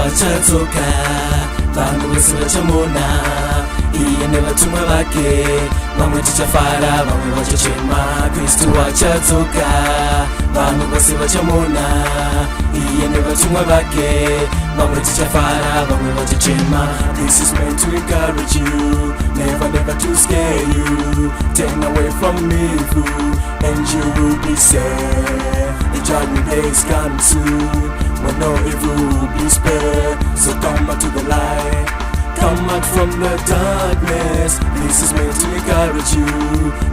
wachadzoka, vanhu vose vachamona iye nevatumwa vake. Vamwe tichafara, vamwe vachachema. Kristu wachadzoka, vanhu vose vachamona iye nevatumwa vake. Vamwe tichafara, vamwe vachachema. This is meant to encourage you, never to scare you. Turn away from evil and you will be saved. The judgment day is coming soon, when no evil will be spared. So come out to the light, come out from the darkness. This is meant to encourage you,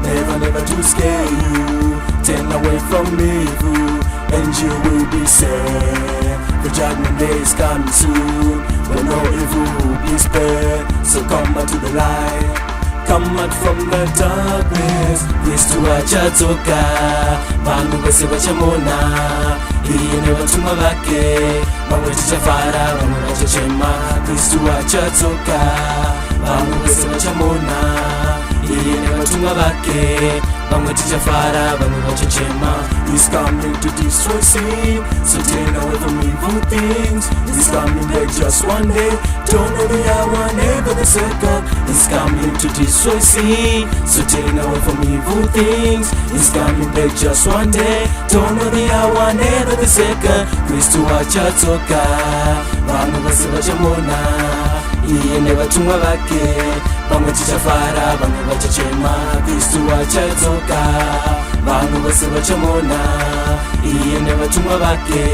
never to scare you. Turn away from evil and you will be saved. The judgment day is coming soon, when no evil will be spared. So come out to the light, come out from the darkness. Kristu wachadzoka, vanhu vose vachamona iye nevatumwa vake. Vamwe tichafara, vamwe vachachema. Kristu wachadzoka, vanhu vose vachamona iye nevatumwa vake. Vamwe tichafara, vamwe vachachema. He's coming to destroy sin, so turn away from evil things. He's coming back just one day, don't know the hour, never the second. He's coming to destroy sin, so turn away from evil things. He's coming back just one day, don't know the hour, never the second. Kristu wachadzoka, vanhu vose vachamona iye nevatumwa vake. Vamwe tichafara, vamwe vachachema. Kristu wachadzoka, vanhu vose vachamona iye nevatumwa vake.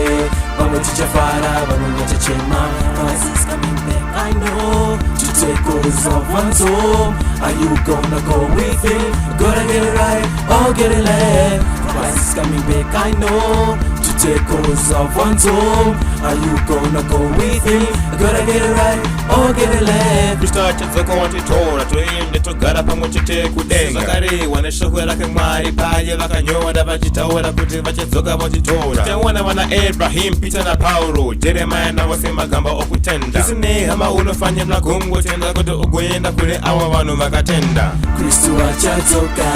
Vamwe tichafara, vamwe vachachema. Christ is coming back, I know, to take hold of one's home. Are you gonna go with him? Gotta get it right or get it left. Christ is coming back, I know, to take hold of one's home. Are you gonna go with him? Gotta get it right or get it left. Kristu wachadzoka watitora, toende togara pamwe chete kudenga. Vakarewa neshoko rake Mwari paye vakanyora vachitaura kuti vachadzoka vatitora. Tawana vana Abraham, Peter na Paulo, Jeremiah navose magamba okutenda. Zvisinei hama unofanira kungotenda kuti ugoenda kune ava vanhu vakatenda. Kristu wachadzoka,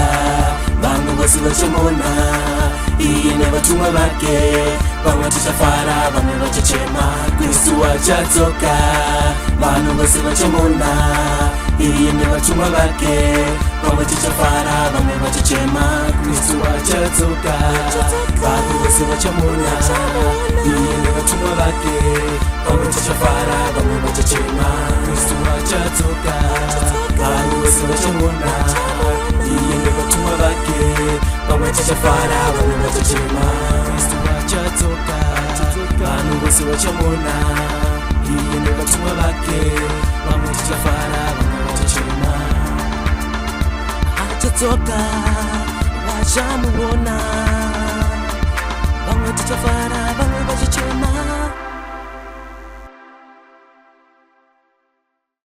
vanhu vose vachamona iye nevatumwa vake. Vamwe tichafara, vamwe vachachema. Kristu wachadzoka, vanhu vose vachamona iye nevatumwa vake. Vamwe tichafara, vamwe vachachema. Kristu wachadzoka, vanhu vose vachamona iye nevatumwa vake. Vamwe tichafara, vamwe vachachema. Kristu wachadzoka, vanhu vose vachamona iye nevatumwa vake. Vamwe tichafara, vamwe vachachema. Kristu wachadzoka, vanhu vose vachamona iye nevatumwa vake. Vamwe tichafara, vamwe vachachema. Achadzoka, vachamuona. Vamwe tichafara,